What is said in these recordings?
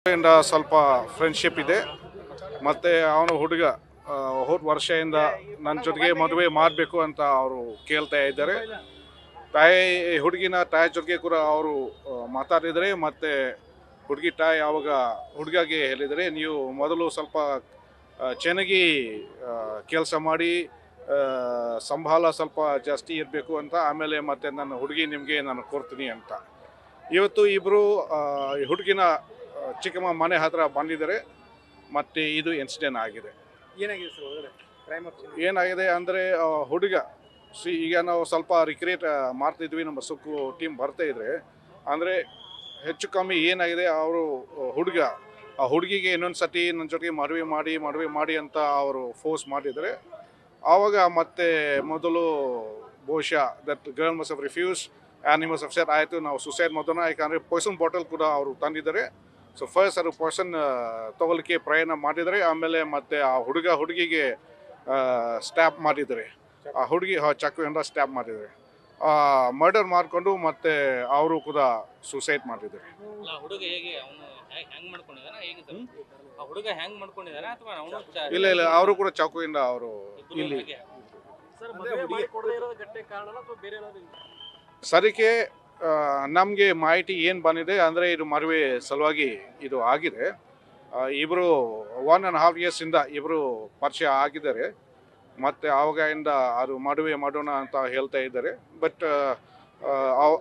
ಇಂದ ಸ್ವಲ್ಪ ಫ್ರೆಂಡ್ಶಿಪ್ ಇದೆ ಮತ್ತು ಅವನು ಹುಡುಗ ಹೋದ ವರ್ಷದಿಂದ ನನ್ನ ಜೊತೆಗೆ ಮದುವೆ ಮಾಡಬೇಕು ಅಂತ ಅವರು ಕೇಳ್ತಾ ಇದ್ದಾರೆ. ಹುಡುಗಿನ ತಾಯಿ ಜೊತೆಗೆ ಕೂಡ ಅವರು ಮಾತಾಡಿದರೆ ಮತ್ತು ಹುಡುಗಿ ತಾಯಿ ಆವಾಗ ಹುಡುಗಿಗೆ ಹೇಳಿದರೆ, ನೀವು ಮೊದಲು ಸ್ವಲ್ಪ ಚೆನ್ನಾಗಿ ಕೆಲಸ ಮಾಡಿ ಸಂಬಳ ಸ್ವಲ್ಪ ಜಾಸ್ತಿ ಇರಬೇಕು ಅಂತ, ಆಮೇಲೆ ಮತ್ತೆ ನನ್ನ ಹುಡುಗಿ ನಿಮಗೆ ನಾನು ಕೊಡ್ತೀನಿ ಅಂತ. ಇವತ್ತು ಇಬ್ಬರು ಹುಡುಗಿನ ಚಿಕ್ಕಮ್ಮ ಮನೆ ಹತ್ರ ಬಂದಿದ್ದಾರೆ ಮತ್ತು ಇದು ಇನ್ಸಿಡೆಂಟ್ ಆಗಿದೆ. ಏನಾಗಿದೆ ಅಂದರೆ ಹುಡುಗ ಈಗ ನಾವು ಸ್ವಲ್ಪ ರಿಕ್ರಿಯೇಟ್ ಮಾಡ್ತಿದ್ವಿ, ನಮ್ಮ ಸುಕ್ಕು ಟೀಮ್ ಬರ್ತಾ ಇದ್ರೆ ಅಂದರೆ ಹೆಚ್ಚು ಕಮ್ಮಿ ಏನಾಗಿದೆ, ಅವರು ಆ ಹುಡುಗಿಗೆ ಇನ್ನೊಂದು ಸತಿ ನನ್ನ ಜೊತೆಗೆ ಮದುವೆ ಮಾಡಿ ಅಂತ ಅವರು ಫೋರ್ಸ್ ಮಾಡಿದರೆ, ಆವಾಗ ಮತ್ತೆ ಮೊದಲು ಬಹುಶಃ that girl must have refuse and he must have said ಆಯಿತು ನಾವು ಸುಸೈಡ್ ಮಾಡೋಣ, ಯಾಕಂದರೆ ಪಾಯ್ಸನ್ ಬಾಟಲ್ ಕೂಡ ಅವರು ತಂದಿದ್ದಾರೆ. ಸೊ ಫಸ್ಟ್ ಅದು ಪಾಯ್ಸನ್ ತಗೊಳ್ಳಿಕ್ಕೆ ಪ್ರಯತ್ನ ಮಾಡಿದರೆ, ಆಮೇಲೆ ಮತ್ತೆ ಆ ಹುಡುಗಿಗೆ ಸ್ಟ್ಯಾಪ್ ಮಾಡಿದ್ದಾರೆ, ಆ ಹುಡುಗಿ ಚಾಕುವಿಂದ ಸ್ಟ್ಯಾಪ್ ಮಾಡಿದ್ದಾರೆ, ಮರ್ಡರ್ ಮಾಡಿಕೊಂಡು ಮತ್ತೆ ಅವರು ಕೂಡ ಸುಸೈಡ್ ಮಾಡಿದ್ದಾರೆ. ಇಲ್ಲ ಅವರು ಕೂಡ ಚಾಕುವಿಂದ ಅವರು ಇಲ್ಲಿ ಸರಿಕೆ ನಮಗೆ ಮಾಹಿತಿ ಏನು ಬಂದಿದೆ ಅಂದರೆ ಇದು ಮದುವೆ ಸಲುವಾಗಿ ಇದು ಆಗಿದೆ. ಇಬ್ಬರು 1.5 ಇಯರ್ಸಿಂದ ಇಬ್ಬರು ಪರಿಚಯ ಆಗಿದ್ದಾರೆ ಮತ್ತು ಆವಾಗಿಂದ ಅದು ಮದುವೆ ಮಾಡೋಣ ಅಂತ ಹೇಳ್ತಾ ಇದ್ದಾರೆ. ಬಟ್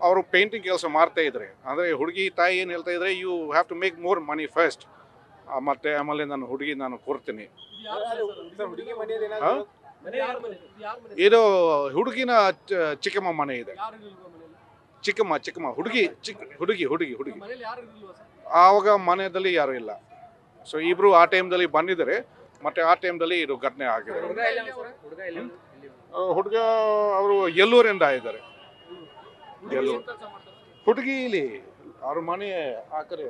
ಅವರು ಪೇಂಟಿಂಗ್ ಕೆಲಸ ಮಾಡ್ತಾ ಇದ್ದಾರೆ. ಅಂದರೆ ಹುಡುಗಿ ತಾಯಿ ಏನು ಹೇಳ್ತಾ ಇದ್ದಾರೆ, you have to make more money first, ಮತ್ತು ಆಮೇಲೆ ನಾನು ಹುಡುಗಿ ನಾನು ಕೊಡ್ತೀನಿ. ಇದು ಹುಡುಗಿನ ಚಿಕ್ಕಮ್ಮ ಮನೆ ಇದೆ. ಚಿಕ್ಕಮ್ಮ ಹುಡುಗಿ ಆವಾಗ ಮನೆಯಲ್ಲಿ ಯಾರು ಇಲ್ಲ. ಸೊ ಇಬ್ರು ಆ ಟೈಮ್ದಲ್ಲಿ ಬಂದಿದ್ದಾರೆ ಮತ್ತೆ ಆ ಟೈಮ್ದಲ್ಲಿ ಇದು ಘಟನೆ ಆಗಿದೆ. ಹುಡುಗ ಅವರು ಎಲ್ಲೂರಿಂದ ಇದ್ದಾರೆ. ಹುಡುಗಿ ಇಲ್ಲಿ ಅವ್ರ ಮನೆ ಆ ಕಡೆ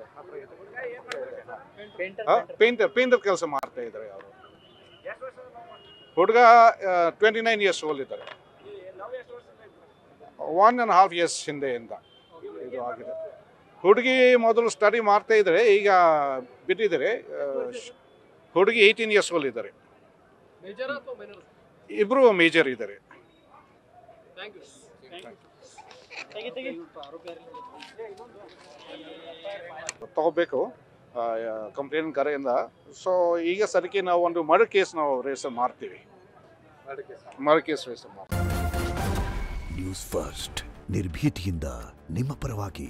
ಪೇಂಟರ್ ಕೆಲಸ ಮಾಡ್ತಾ ಇದ್ದಾರೆ ಅವರು. ಹುಡುಗ 29 ಇಯರ್ಸ್ ಓಲ್ಡ್ ಇದ್ದಾರೆ. 1.5 ಇಯರ್ಸ್ ಹಿಂದೆಯಿಂದ ಇದು ಆಗಿದೆ. ಹುಡುಗಿ ಮೊದಲು ಸ್ಟಡಿ ಮಾಡ್ತಾ ಇದ್ದಾರೆ, ಈಗ ಬಿಟ್ಟಿದ್ದಾರೆ. ಹುಡುಗಿ 18 ಇಯರ್ಸ್ ಓಲ್ಡ್ ಇದ್ದಾರೆ. ಇಬ್ಬರು ಮೇಜರ್ ಇದ್ದಾರೆ. ತಗೋಬೇಕು ಕಂಪ್ಲೇಂಟ್ ಕರೆಯಿಂದ. ಸೊ ಈಗ ಸರಿಕೆ ನಾವು ಒಂದು ಮರ್ಡರ್ ಕೇಸ್ ನಾವು ರಿಜಿಸ್ಟರ್ ಮಾಡ್ತೀವಿ. ನ್ಯೂಸ್ ಫಸ್ಟ್ ನಿರ್ಭೀತಿಯಿಂದ ನಿಮ್ಮ ಪರವಾಗಿ.